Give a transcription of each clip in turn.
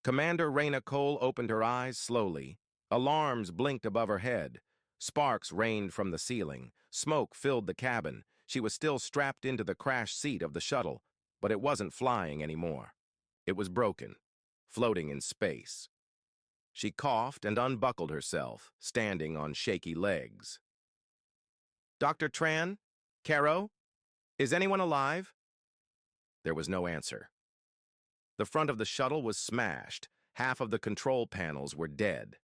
Commander Reyna Cole opened her eyes slowly. Alarms blinked above her head. Sparks rained from the ceiling. Smoke filled the cabin. She was still strapped into the crash seat of the shuttle, but it wasn't flying anymore. It was broken, floating in space. She coughed and unbuckled herself, standing on shaky legs. "Dr. Tran? Caro? Is anyone alive?" There was no answer. The front of the shuttle was smashed. Half of the control panels were dead.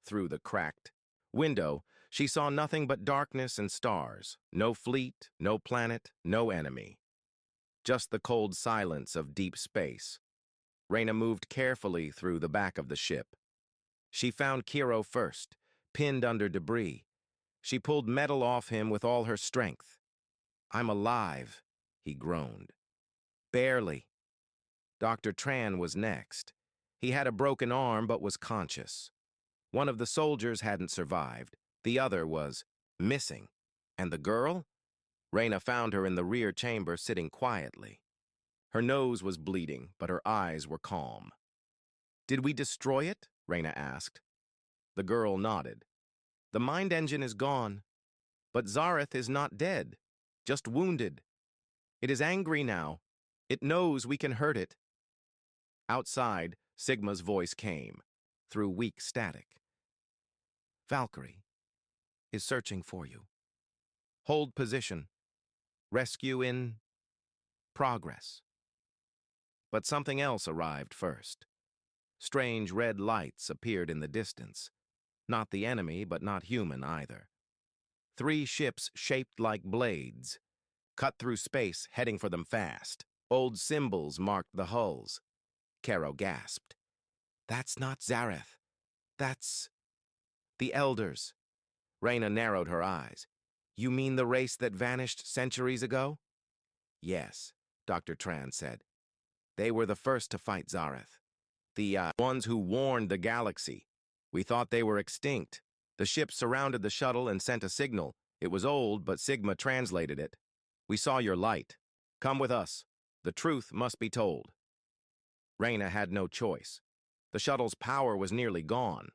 Through the cracked window, she saw nothing but darkness and stars. No fleet, no planet, no enemy. Just the cold silence of deep space. Reyna moved carefully through the back of the ship. She found Kiro first, pinned under debris. She pulled metal off him with all her strength. "I'm alive," he groaned. "Barely." Dr. Tran was next. He had a broken arm but was conscious. One of the soldiers hadn't survived. The other was missing. And the girl? Reyna found her in the rear chamber sitting quietly. Her nose was bleeding, but her eyes were calm. "Did we destroy it?" Reyna asked. The girl nodded. "The mind engine is gone. But Zareth is not dead, just wounded. It is angry now. It knows we can hurt it." Outside, Sigma's voice came, through weak static. "Valkyrie is searching for you. Hold position. Rescue in progress." But something else arrived first. Strange red lights appeared in the distance. Not the enemy, but not human either. 3 ships shaped like blades, cut through space, heading for them fast. Old symbols marked the hulls. Caro gasped. "That's not Zareth. That's the Elders." Reyna narrowed her eyes. "You mean the race that vanished centuries ago?" "Yes," Dr. Tran said. "They were the first to fight Zareth. The ones who warned the galaxy. We thought they were extinct. The ship surrounded the shuttle and sent a signal. It was old, but Sigma translated it. We saw your light. Come with us. The truth must be told." Reyna had no choice. The shuttle's power was nearly gone.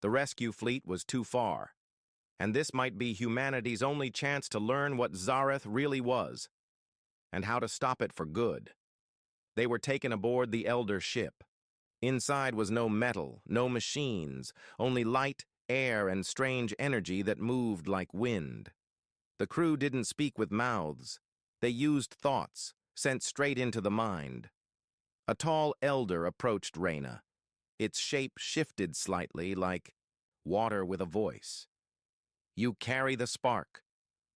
The rescue fleet was too far. And this might be humanity's only chance to learn what Zareth really was, and how to stop it for good. They were taken aboard the Elder ship. Inside was no metal, no machines, only light, air, and strange energy that moved like wind. The crew didn't speak with mouths. They used thoughts, sent straight into the mind. A tall elder approached Reyna. Its shape shifted slightly, like water with a voice. "You carry the spark,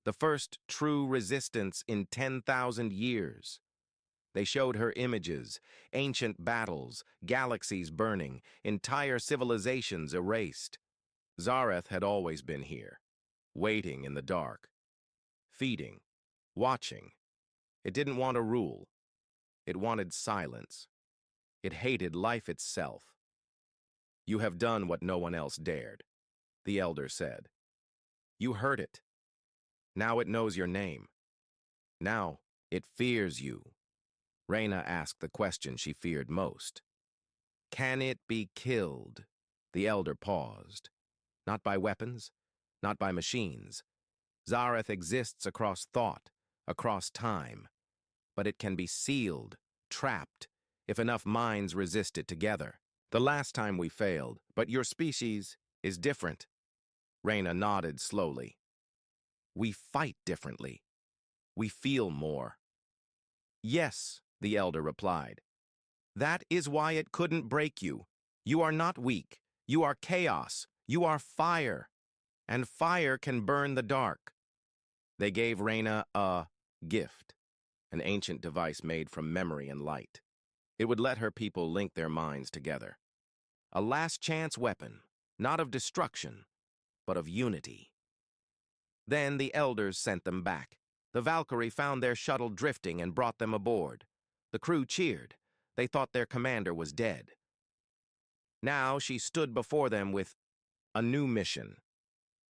the first true resistance in 10,000 years." They showed her images, ancient battles, galaxies burning, entire civilizations erased. Zareth had always been here, waiting in the dark, feeding, watching. It didn't want to rule. It wanted silence. It hated life itself. "You have done what no one else dared," the elder said. "You heard it. Now it knows your name. Now it fears you." Reyna asked the question she feared most. "Can it be killed?" The elder paused. "Not by weapons, not by machines. Zareth exists across thought, across time. But it can be sealed, trapped, if enough minds resist it together. The last time we failed, but your species is different." Reyna nodded slowly. "We fight differently. We feel more." "Yes," the elder replied. "That is why it couldn't break you. You are not weak. You are chaos. You are fire. And fire can burn the dark." They gave Reyna a gift, an ancient device made from memory and light. It would let her people link their minds together. A last-chance weapon, not of destruction, but of unity. Then the elders sent them back. The Valkyrie found their shuttle drifting and brought them aboard. The crew cheered. They thought their commander was dead. Now she stood before them with a new mission.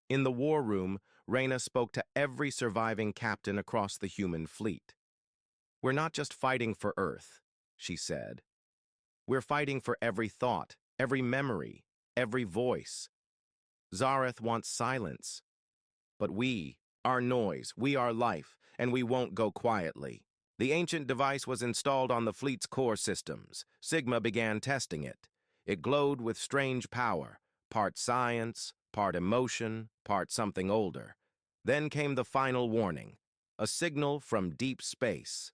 In the war room, Reyna spoke to every surviving captain across the human fleet. "We're not just fighting for Earth," she said. We're fighting for every thought, every memory, every voice. Zareth wants silence. But we are noise, we are life, and we won't go quietly. The ancient device was installed on the fleet's core systems. Sigma began testing it. It glowed with strange power, part science, part emotion, part something older. Then came the final warning, a signal from deep space.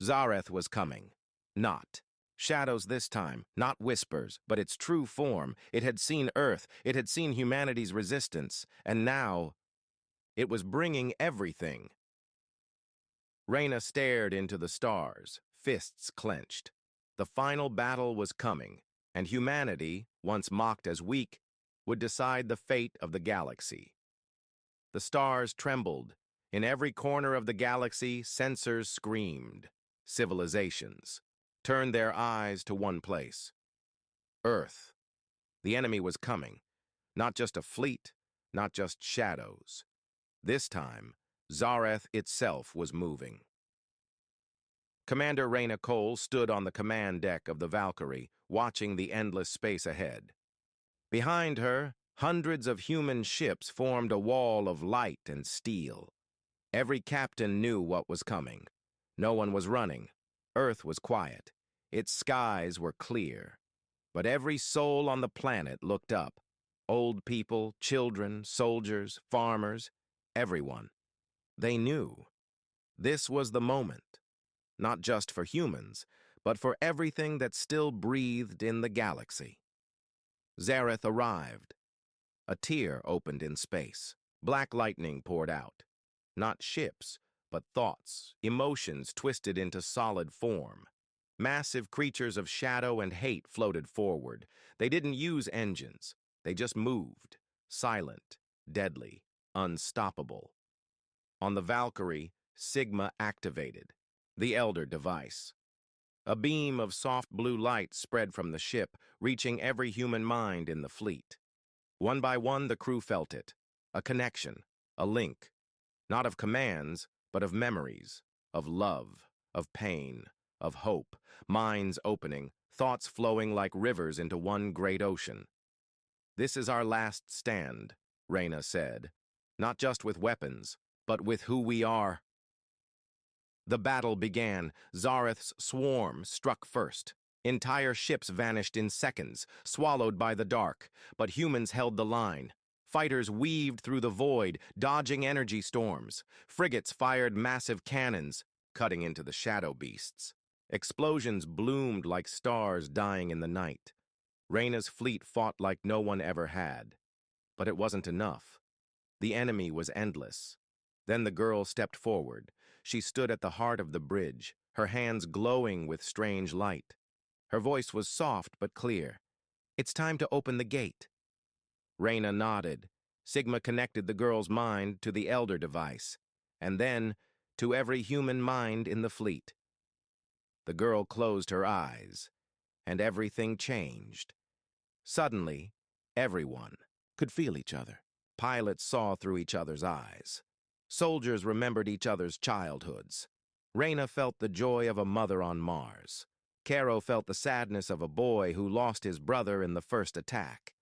Zareth was coming. Not. Shadows this time, not whispers, but its true form. It had seen Earth, it had seen humanity's resistance, and now it was bringing everything. Reyna stared into the stars, fists clenched. The final battle was coming, and humanity, once mocked as weak, would decide the fate of the galaxy. The stars trembled. In every corner of the galaxy, sensors screamed. Civilizations turned their eyes to one place. Earth. The enemy was coming. Not just a fleet, not just shadows. This time, Zareth itself was moving. Commander Reyna Cole stood on the command deck of the Valkyrie, watching the endless space ahead. Behind her, hundreds of human ships formed a wall of light and steel. Every captain knew what was coming. No one was running. Earth was quiet. Its skies were clear. But every soul on the planet looked up. Old people, children, soldiers, farmers, everyone. They knew. This was the moment. Not just for humans, but for everything that still breathed in the galaxy. Zareth arrived. A tear opened in space. Black lightning poured out. Not ships, but thoughts, emotions twisted into solid form. Massive creatures of shadow and hate floated forward. They didn't use engines. They just moved, silent, deadly, unstoppable. On the Valkyrie, Sigma activated, the Elder device. A beam of soft blue light spread from the ship, reaching every human mind in the fleet. One by one, the crew felt it. A connection, a link. Not of commands, but of memories, of love, of pain, of hope, minds opening, thoughts flowing like rivers into one great ocean. "This is our last stand," Reyna said. "Not just with weapons, but with who we are." The battle began. Zareth's swarm struck first. Entire ships vanished in seconds, swallowed by the dark, but humans held the line. Fighters weaved through the void, dodging energy storms. Frigates fired massive cannons, cutting into the shadow beasts. Explosions bloomed like stars dying in the night. Reyna's fleet fought like no one ever had. But it wasn't enough. The enemy was endless. Then the girl stepped forward. She stood at the heart of the bridge, her hands glowing with strange light. Her voice was soft but clear. "It's time to open the gate." Reyna nodded. Sigma connected the girl's mind to the Elder device, and then to every human mind in the fleet. The girl closed her eyes, and everything changed. Suddenly, everyone could feel each other. Pilots saw through each other's eyes. Soldiers remembered each other's childhoods. Reyna felt the joy of a mother on Mars. Caro felt the sadness of a boy who lost his brother in the first attack.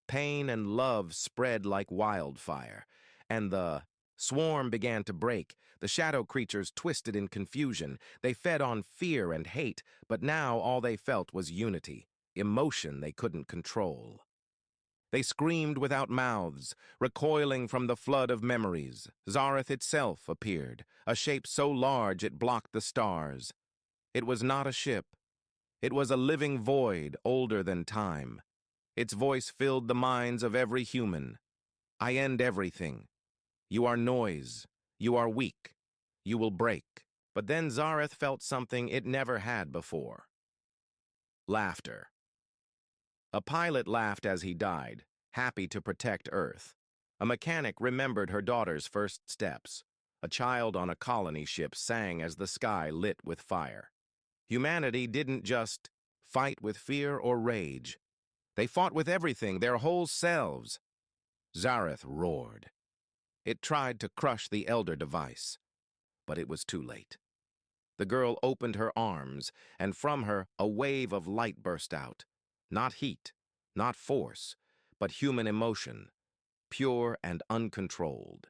Pain and love spread like wildfire, and the swarm began to break. The shadow creatures twisted in confusion. They fed on fear and hate, but now all they felt was unity, emotion they couldn't control. They screamed without mouths, recoiling from the flood of memories. Zareth itself appeared, a shape so large it blocked the stars. It was not a ship. It was a living void older than time. Its voice filled the minds of every human. "I end everything. You are noise. You are weak. You will break." But then Zareth felt something it never had before. Laughter. A pilot laughed as he died, happy to protect Earth. A mechanic remembered her daughter's first steps. A child on a colony ship sang as the sky lit with fire. Humanity didn't just fight with fear or rage. They fought with everything, their whole selves. Zareth roared. It tried to crush the Elder device, but it was too late. The girl opened her arms, and from her a wave of light burst out. Not heat, not force, but human emotion, pure and uncontrolled.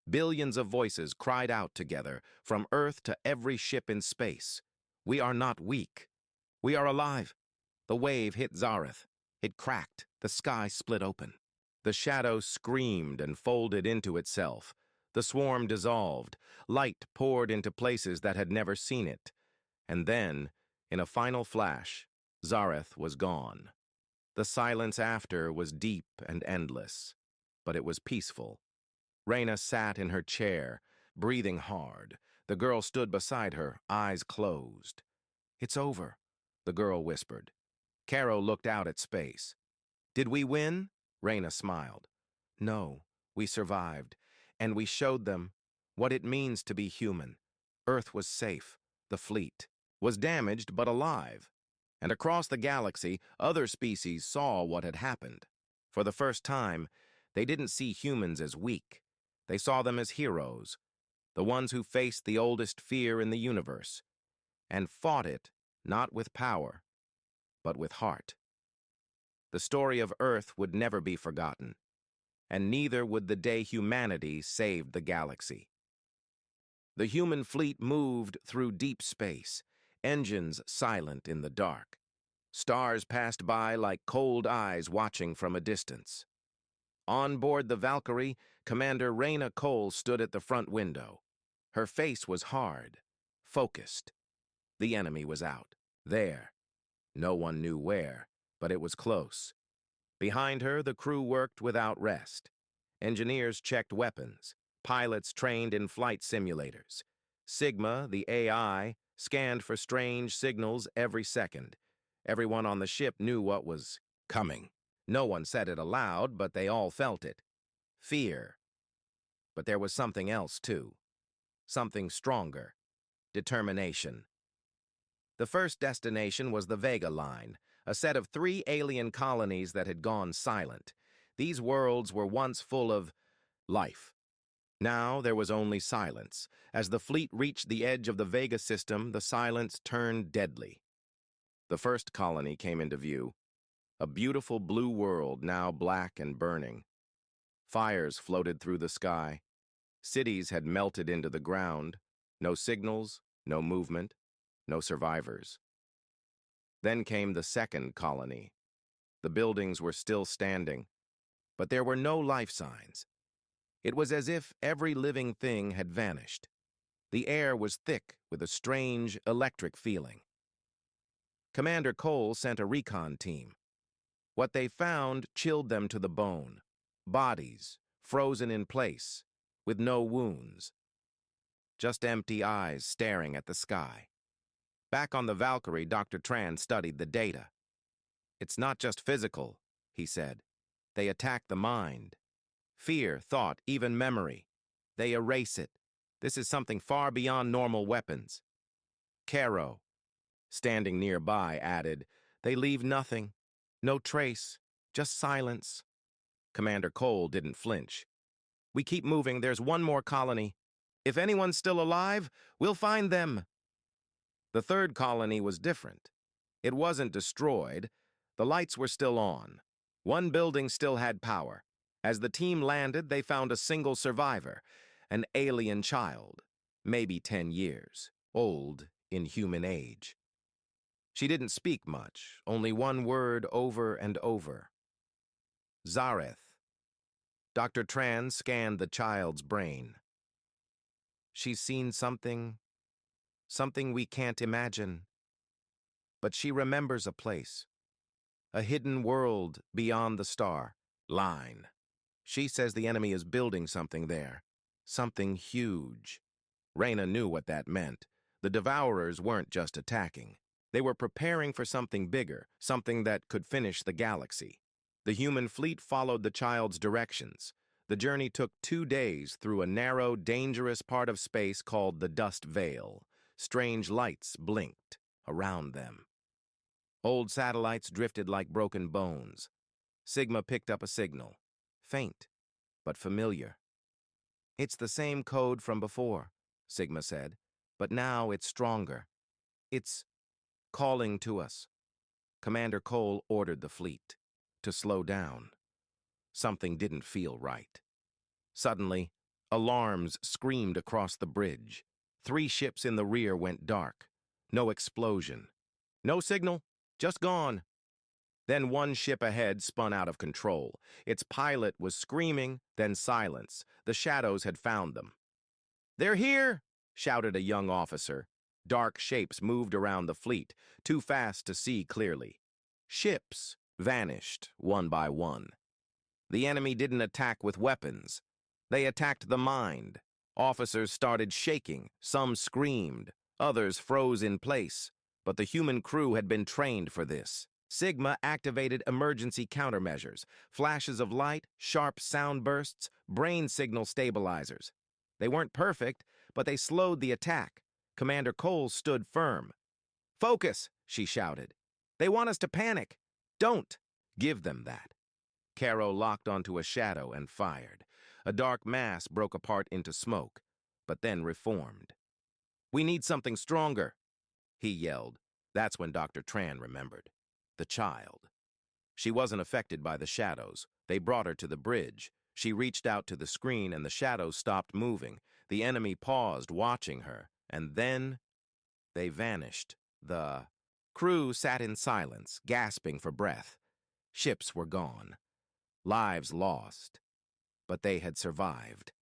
Billions of voices cried out together, from Earth to every ship in space. We are not weak. We are alive. The wave hit Zareth. It cracked. The sky split open. The shadow screamed and folded into itself. The swarm dissolved. Light poured into places that had never seen it. And then, in a final flash, Zareth was gone. The silence after was deep and endless, but it was peaceful. Reyna sat in her chair, breathing hard. The girl stood beside her, eyes closed. "It's over," the girl whispered. Caro looked out at space. "Did we win?" Reyna smiled. "No, we survived, and we showed them what it means to be human. Earth was safe. The fleet was damaged but alive. And across the galaxy, other species saw what had happened. For the first time, they didn't see humans as weak. They saw them as heroes, the ones who faced the oldest fear in the universe, and fought it not with power, but with heart. The story of Earth would never be forgotten, and neither would the day humanity saved the galaxy. The human fleet moved through deep space, engines silent in the dark. Stars passed by like cold eyes watching from a distance. On board the Valkyrie, Commander Reyna Cole stood at the front window. Her face was hard, focused. The enemy was out, there. No one knew where, but it was close. Behind her, the crew worked without rest. Engineers checked weapons. Pilots trained in flight simulators. Sigma, the AI, scanned for strange signals every second. Everyone on the ship knew what was coming. No one said it aloud, but they all felt it. Fear. But there was something else, too. Something stronger. Determination. The first destination was the Vega Line, a set of 3 alien colonies that had gone silent. These worlds were once full of life. Now there was only silence. As the fleet reached the edge of the Vega system, the silence turned deadly. The first colony came into view. A beautiful blue world, now black and burning. Fires floated through the sky. Cities had melted into the ground. No signals, no movement, no survivors. Then came the second colony. The buildings were still standing, but there were no life signs. It was as if every living thing had vanished. The air was thick with a strange electric feeling. Commander Cole sent a recon team. What they found chilled them to the bone. Bodies, frozen in place, with no wounds. Just empty eyes staring at the sky. Back on the Valkyrie, Dr. Tran studied the data. "It's not just physical," he said. "They attack the mind. Fear, thought, even memory. They erase it. This is something far beyond normal weapons." Caro, standing nearby, added, "They leave nothing. No trace. Just silence." Commander Cole didn't flinch. "We keep moving. There's one more colony. If anyone's still alive, we'll find them." The third colony was different. It wasn't destroyed. The lights were still on. One building still had power. As the team landed, they found a single survivor, an alien child, maybe 10 years, old in human age. She didn't speak much, only one word over and over. Zareth. Dr. Tran scanned the child's brain. "She's seen something we can't imagine. But she remembers a place, a hidden world beyond the star line. She says the enemy is building something there, something huge." Reyna knew what that meant. The Devourers weren't just attacking. They were preparing for something bigger, something that could finish the galaxy. The human fleet followed the child's directions. The journey took 2 days through a narrow, dangerous part of space called the Dust Veil. Strange lights blinked around them. Old satellites drifted like broken bones. Sigma picked up a signal. Faint, but familiar. "It's the same code from before," Sigma said. But now it's stronger. It's calling to us. Commander Cole ordered the fleet to slow down. Something didn't feel right. Suddenly, alarms screamed across the bridge. 3 ships in the rear went dark. No explosion. No signal. Just gone. Then one ship ahead spun out of control. Its pilot was screaming, then silence. The shadows had found them. "They're here!" shouted a young officer. Dark shapes moved around the fleet, too fast to see clearly. Ships vanished one by one. The enemy didn't attack with weapons. They attacked the mind. Officers started shaking. Some screamed. Others froze in place. But the human crew had been trained for this. Sigma activated emergency countermeasures, flashes of light, sharp sound bursts, brain signal stabilizers. They weren't perfect, but they slowed the attack. Commander Cole stood firm. "Focus," she shouted. "They want us to panic. Don't give them that." Caro locked onto a shadow and fired. A dark mass broke apart into smoke, but then reformed. "We need something stronger," he yelled. That's when Dr. Tran remembered. The child. She wasn't affected by the shadows. They brought her to the bridge. She reached out to the screen and the shadows stopped moving. The enemy paused, watching her, and then they vanished. The crew sat in silence, gasping for breath. Ships were gone. Lives lost. But they had survived.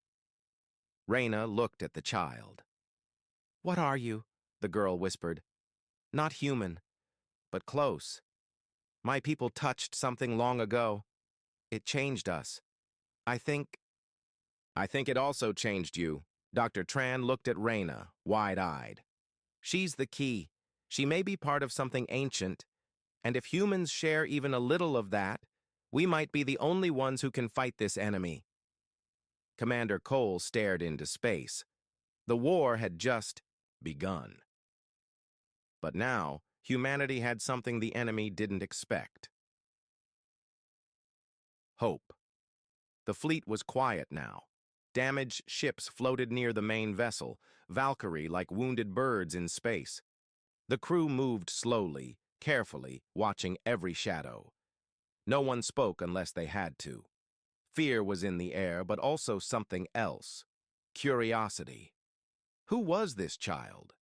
Reyna looked at the child. "What are you?" the girl whispered. "Not human, but close. My people touched something long ago. It changed us. I think it also changed you." Dr. Tran looked at Reyna, wide-eyed. "She's the key. She may be part of something ancient, and if humans share even a little of that, we might be the only ones who can fight this enemy." Commander Cole stared into space. The war had just begun. But now, humanity had something the enemy didn't expect. Hope. The fleet was quiet now. Damaged ships floated near the main vessel, Valkyrie like wounded birds in space. The crew moved slowly, carefully, watching every shadow. No one spoke unless they had to. Fear was in the air, but also something else. Curiosity. Who was this child?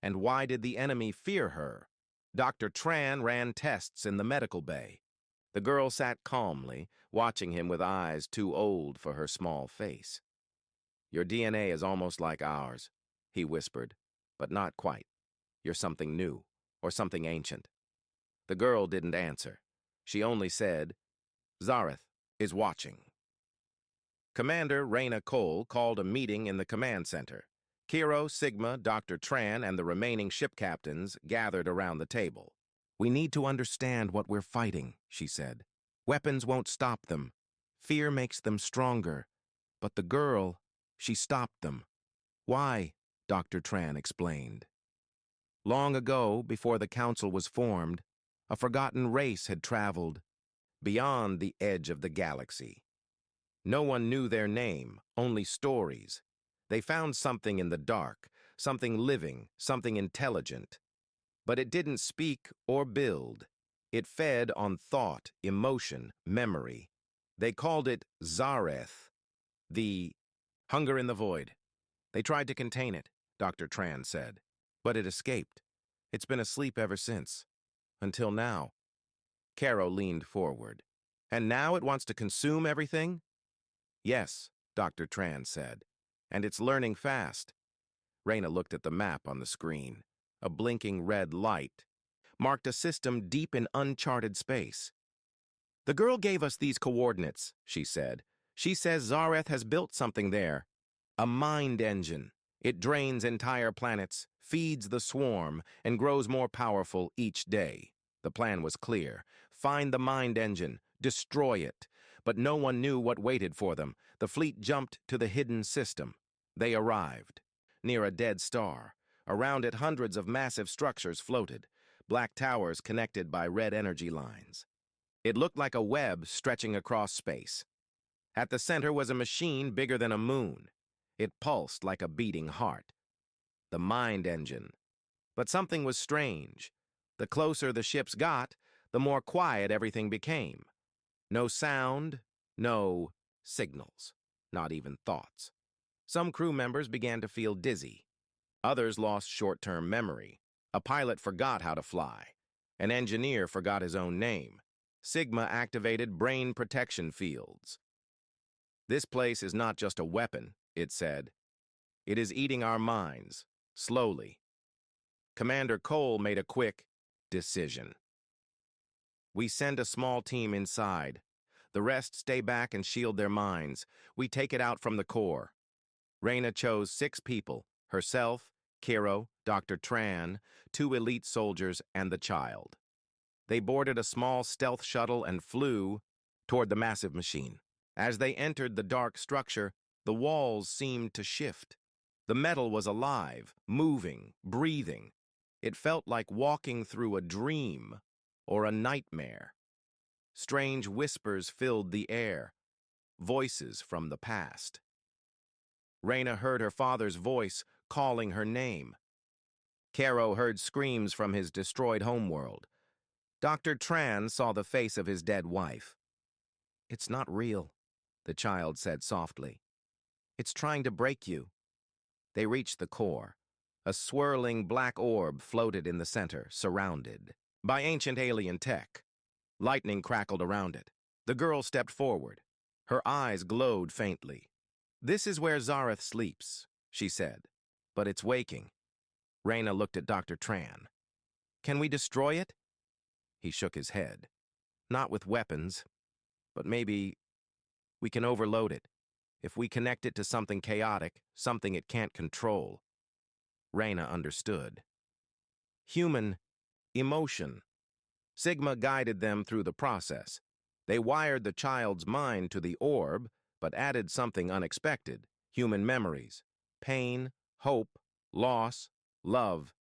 And why did the enemy fear her? Dr. Tran ran tests in the medical bay. The girl sat calmly, watching him with eyes too old for her small face. "Your DNA is almost like ours," he whispered, "but not quite. You're something new, or something ancient." The girl didn't answer. She only said, "Zareth is watching." Commander Reyna Cole called a meeting in the command center. Kiro, Sigma, Dr. Tran, and the remaining ship captains gathered around the table. "We need to understand what we're fighting," she said. "Weapons won't stop them. Fear makes them stronger. But the girl, she stopped them." "Why?" Dr. Tran explained. Long ago, before the council was formed, a forgotten race had traveled beyond the edge of the galaxy. No one knew their name, only stories. They found something in the dark, something living, something intelligent. But it didn't speak or build. It fed on thought, emotion, memory. They called it Zareth, the hunger in the void. They tried to contain it, Dr. Tran said, but it escaped. It's been asleep ever since. Until now. Caro leaned forward. "And now it wants to consume everything?" "Yes," Dr. Tran said. "And it's learning fast." Reyna looked at the map on the screen. A blinking red light marked a system deep in uncharted space. "The girl gave us these coordinates," she said. "She says Zareth has built something there. A mind engine. It drains entire planets, feeds the swarm, and grows more powerful each day." The plan was clear. Find the mind engine, destroy it. But no one knew what waited for them. The fleet jumped to the hidden system. They arrived. Near a dead star. Around it, hundreds of massive structures floated, black towers connected by red energy lines. It looked like a web stretching across space. At the center was a machine bigger than a moon. It pulsed like a beating heart. the mind engine. But something was strange. The closer the ships got, the more quiet everything became. No sound, no signals, not even thoughts. Some crew members began to feel dizzy. Others lost short-term memory. A pilot forgot how to fly. An engineer forgot his own name. Sigma activated brain protection fields. This place is not just a weapon, it said. It is eating our minds, slowly. Commander Cole made a quick decision. We send a small team inside. The rest stay back and shield their minds. We take it out from the core. Reyna chose 6 people, herself, Kiro, Dr. Tran, 2 elite soldiers, and the child. They boarded a small stealth shuttle and flew toward the massive machine. As they entered the dark structure, the walls seemed to shift. The metal was alive, moving, breathing. It felt like walking through a dream or a nightmare. Strange whispers filled the air, voices from the past. Reyna heard her father's voice calling her name. Caro heard screams from his destroyed homeworld. Dr. Tran saw the face of his dead wife. "It's not real," the child said softly. "It's trying to break you." They reached the core. A swirling black orb floated in the center, surrounded by ancient alien tech. Lightning crackled around it. The girl stepped forward. Her eyes glowed faintly. "This is where Zareth sleeps," she said. "But it's waking." Reyna looked at Dr. Tran. "Can we destroy it?" He shook his head. "Not with weapons, but maybe we can overload it. If we connect it to something chaotic, something it can't control." Reyna understood. Human emotion. Sigma guided them through the process. They wired the child's mind to the orb, but added something unexpected: human memories, pain, hope, loss, love.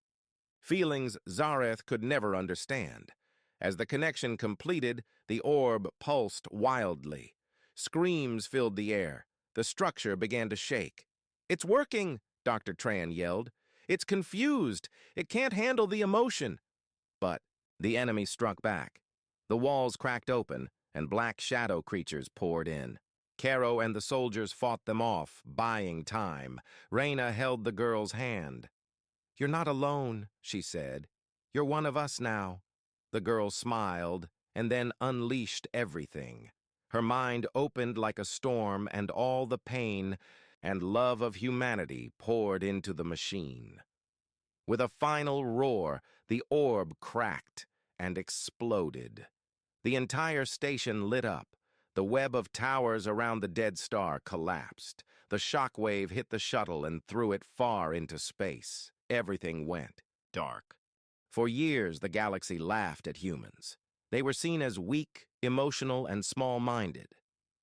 Feelings Zareth could never understand. As the connection completed, the orb pulsed wildly. Screams filled the air. The structure began to shake. "It's working!" Dr. Tran yelled. "It's confused. It can't handle the emotion." But the enemy struck back. The walls cracked open, and black shadow creatures poured in. Caro and the soldiers fought them off, buying time. Reyna held the girl's hand. "You're not alone," she said. "You're one of us now." The girl smiled, and then unleashed everything. Her mind opened like a storm, and all the pain and love of humanity poured into the machine. With a final roar, the orb cracked and exploded. The entire station lit up. The web of towers around the dead star collapsed. The shockwave hit the shuttle and threw it far into space. Everything went dark. For years, the galaxy laughed at humans. They were seen as weak, emotional, and small-minded.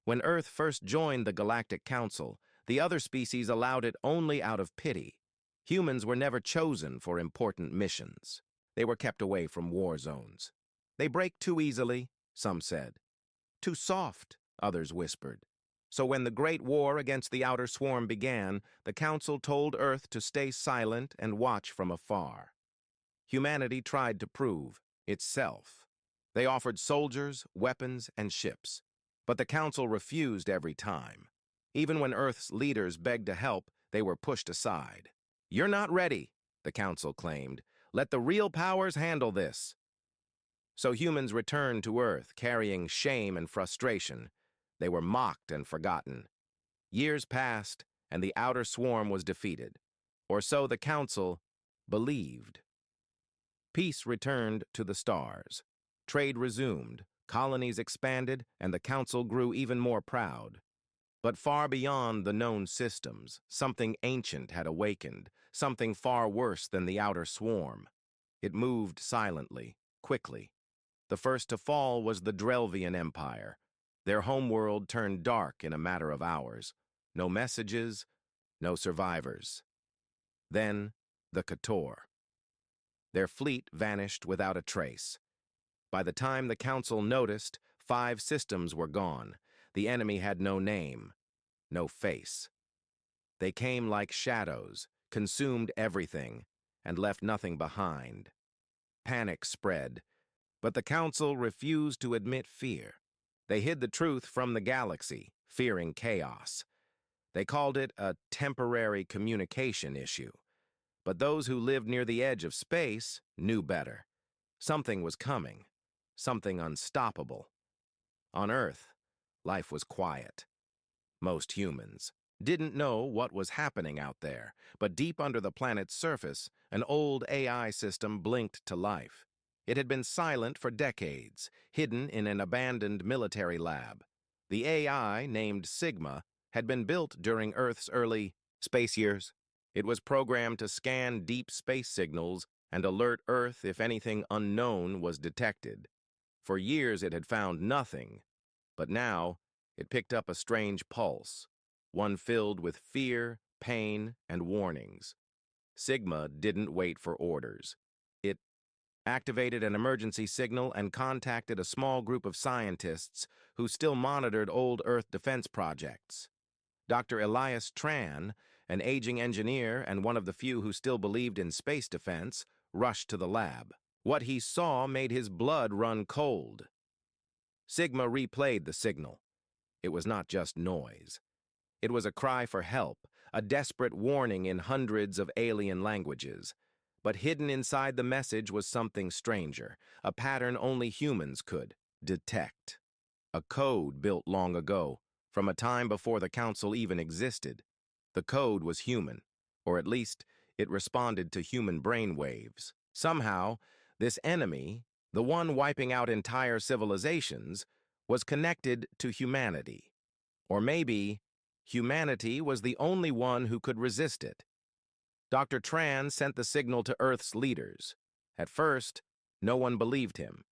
When Earth first joined the Galactic Council, the other species allowed it only out of pity. Humans were never chosen for important missions. They were kept away from war zones. "They break too easily," some said. "Too soft," others whispered. So when the Great War against the Outer Swarm began, the Council told Earth to stay silent and watch from afar. Humanity tried to prove itself. They offered soldiers, weapons, and ships. But the Council refused every time. Even when Earth's leaders begged to help, they were pushed aside. "You're not ready," the Council claimed. "Let the real powers handle this." So humans returned to Earth, carrying shame and frustration. They were mocked and forgotten. Years passed, and the Outer Swarm was defeated. Or so the Council believed. Peace returned to the stars. Trade resumed, colonies expanded, and the Council grew even more proud. But far beyond the known systems, something ancient had awakened, something far worse than the Outer Swarm. It moved silently, quickly. The first to fall was the Drelvian Empire. Their homeworld turned dark in a matter of hours. No messages, no survivors. Then, the Kator. Their fleet vanished without a trace. By the time the Council noticed, 5 systems were gone. The enemy had no name, no face. They came like shadows, consumed everything, and left nothing behind. Panic spread, but the Council refused to admit fear. They hid the truth from the galaxy, fearing chaos. They called it a temporary communication issue. But those who lived near the edge of space knew better. Something was coming, something unstoppable. On Earth, life was quiet. Most humans didn't know what was happening out there, but deep under the planet's surface, an old AI system blinked to life. It had been silent for decades, hidden in an abandoned military lab. The AI, named Sigma, had been built during Earth's early space years. It was programmed to scan deep space signals and alert Earth if anything unknown was detected. For years it had found nothing, but now it picked up a strange pulse, one filled with fear, pain, and warnings. Sigma didn't wait for orders. It activated an emergency signal and contacted a small group of scientists who still monitored old Earth defense projects. Dr. Elias Tran, an aging engineer and one of the few who still believed in space defense, rushed to the lab. What he saw made his blood run cold. Sigma replayed the signal. It was not just noise. It was a cry for help, a desperate warning in hundreds of alien languages. But hidden inside the message was something stranger, a pattern only humans could detect. A code built long ago, from a time before the Council even existed. The code was human, or at least it responded to human brain waves. Somehow, this enemy, the one wiping out entire civilizations, was connected to humanity. Or maybe humanity was the only one who could resist it. Dr. Tran sent the signal to Earth's leaders. At first, no one believed him.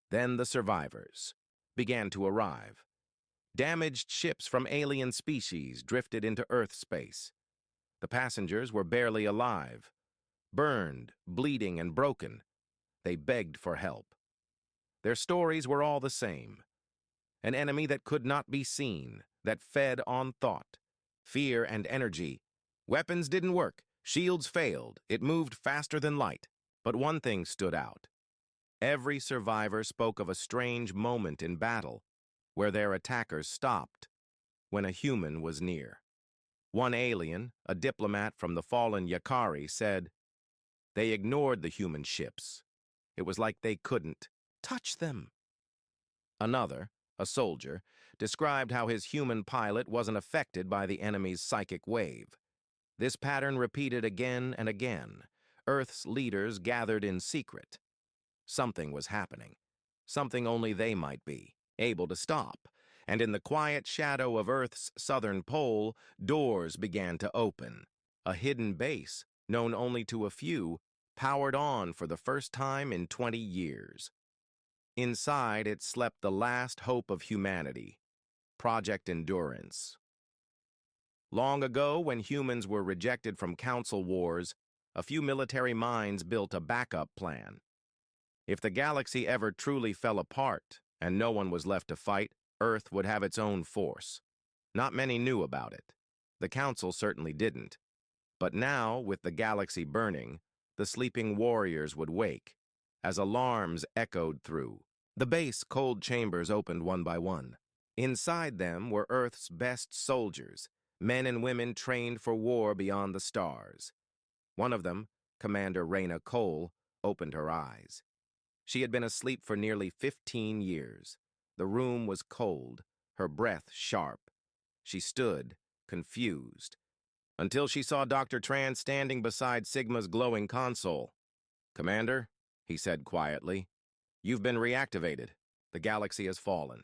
Then the survivors began to arrive. Damaged ships from alien species drifted into Earth space. The passengers were barely alive, burned, bleeding, and broken. They begged for help. Their stories were all the same. An enemy that could not be seen, that fed on thought, fear, and energy. Weapons didn't work. Shields failed. It moved faster than light. But one thing stood out. Every survivor spoke of a strange moment in battle where their attackers stopped when a human was near. One alien, a diplomat from the fallen Yakari, said, "They ignored the human ships. It was like they couldn't touch them." Another, a soldier, described how his human pilot wasn't affected by the enemy's psychic wave. This pattern repeated again and again. Earth's leaders gathered in secret. Something was happening. Something only they might be able to stop. And in the quiet shadow of Earth's southern pole, doors began to open. A hidden base, known only to a few, powered on for the first time in 20 years. Inside it slept the last hope of humanity, Project Endurance. Long ago, when humans were rejected from council wars, a few military minds built a backup plan. If the galaxy ever truly fell apart and no one was left to fight, Earth would have its own force. Not many knew about it. The Council certainly didn't. But now, with the galaxy burning, the sleeping warriors would wake, as alarms echoed through. The base cold chambers opened one by one. Inside them were Earth's best soldiers, men and women trained for war beyond the stars. One of them, Commander Raina Cole, opened her eyes. She had been asleep for nearly 15 years. The room was cold, her breath sharp. She stood, confused, until she saw Dr. Tran standing beside Sigma's glowing console. "Commander," he said quietly, "you've been reactivated. The galaxy has fallen.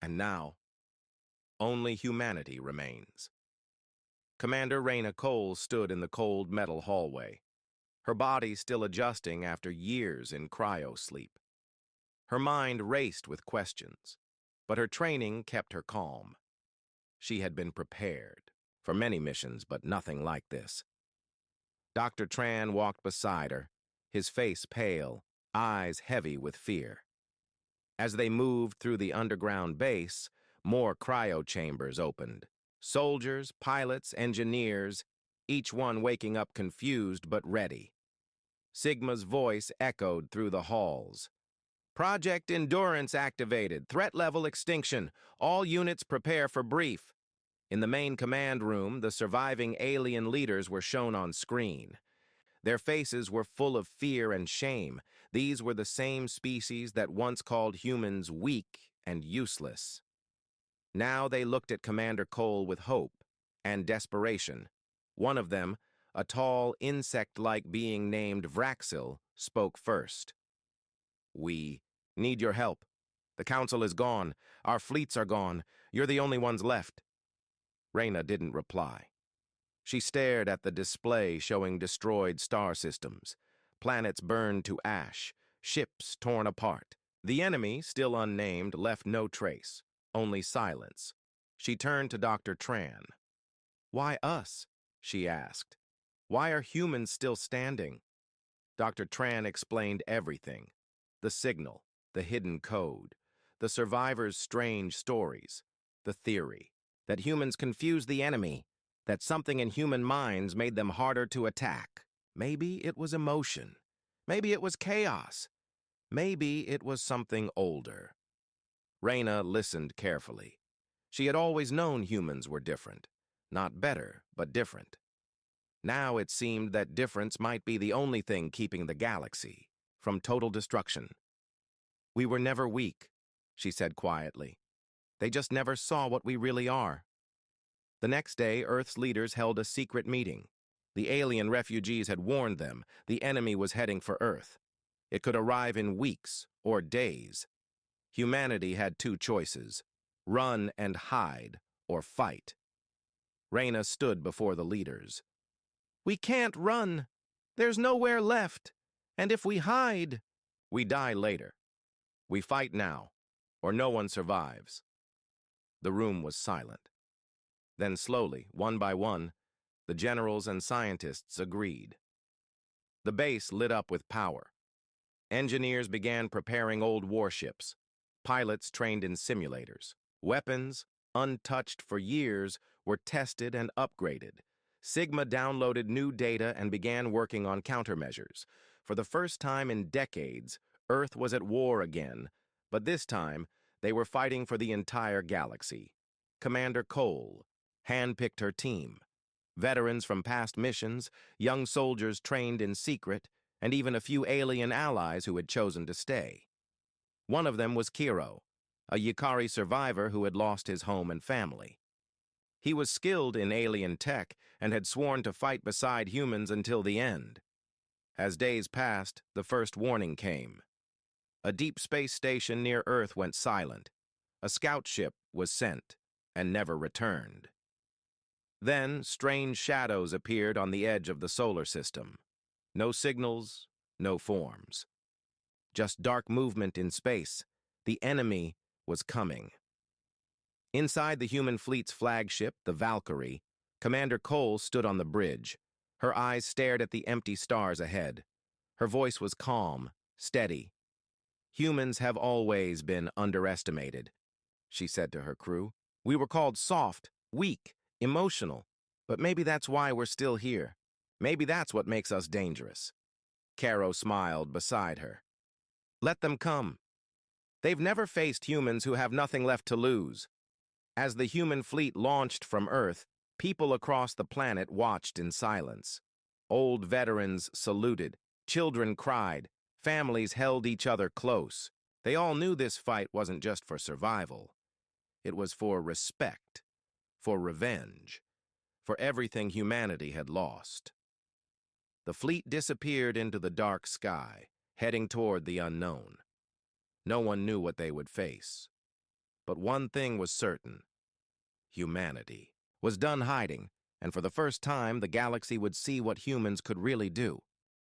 And now, only humanity remains." Commander Raina Cole stood in the cold metal hallway, her body still adjusting after years in cryo-sleep. Her mind raced with questions, but her training kept her calm. She had been prepared for many missions, but nothing like this. Dr. Tran walked beside her, his face pale, eyes heavy with fear. As they moved through the underground base, more cryo chambers opened. Soldiers, pilots, engineers, each one waking up confused but ready. Sigma's voice echoed through the halls. Project Endurance activated. Threat level extinction. All units prepare for brief. In the main command room, the surviving alien leaders were shown on screen. Their faces were full of fear and shame. These were the same species that once called humans weak and useless. Now they looked at Commander Cole with hope and desperation. One of them, a tall, insect-like being named Vraxil, spoke first. We need your help. The Council is gone. Our fleets are gone. You're the only ones left. Reyna didn't reply. She stared at the display showing destroyed star systems, planets burned to ash, ships torn apart. The enemy, still unnamed, left no trace, only silence. She turned to Dr. Tran. "Why us?" she asked. "Why are humans still standing?" Dr. Tran explained everything. The signal, the hidden code, the survivors' strange stories, the theory that humans confused the enemy, that something in human minds made them harder to attack. Maybe it was emotion. Maybe it was chaos. Maybe it was something older. Reyna listened carefully. She had always known humans were different. Not better, but different. Now it seemed that difference might be the only thing keeping the galaxy from total destruction. "We were never weak," she said quietly. "They just never saw what we really are." The next day, Earth's leaders held a secret meeting. The alien refugees had warned them the enemy was heading for Earth. It could arrive in weeks or days. Humanity had two choices: run and hide, or fight. Reyna stood before the leaders. "We can't run. There's nowhere left. And if we hide, we die later. We fight now, or no one survives." The room was silent. Then slowly, one by one, the generals and scientists agreed. The base lit up with power. Engineers began preparing old warships. Pilots trained in simulators. Weapons, untouched for years, were tested and upgraded. Sigma downloaded new data and began working on countermeasures. For the first time in decades, Earth was at war again, but this time, they were fighting for the entire galaxy. Commander Cole handpicked her team. Veterans from past missions, young soldiers trained in secret, and even a few alien allies who had chosen to stay. One of them was Kiro, a Yukari survivor who had lost his home and family. He was skilled in alien tech and had sworn to fight beside humans until the end. As days passed, the first warning came. A deep space station near Earth went silent. A scout ship was sent and never returned. Then, strange shadows appeared on the edge of the solar system. No signals, no forms. Just dark movement in space. The enemy was coming. Inside the human fleet's flagship, the Valkyrie, Commander Cole stood on the bridge. Her eyes stared at the empty stars ahead. Her voice was calm, steady. "Humans have always been underestimated," she said to her crew. "We were called soft, weak, emotional, but maybe that's why we're still here. Maybe that's what makes us dangerous." Caro smiled beside her. "Let them come. They've never faced humans who have nothing left to lose." As the human fleet launched from Earth, people across the planet watched in silence. Old veterans saluted, children cried, families held each other close. They all knew this fight wasn't just for survival. It was for respect, for revenge, for everything humanity had lost. The fleet disappeared into the dark sky, heading toward the unknown. No one knew what they would face. But one thing was certain: humanity was done hiding, and for the first time the galaxy would see what humans could really do.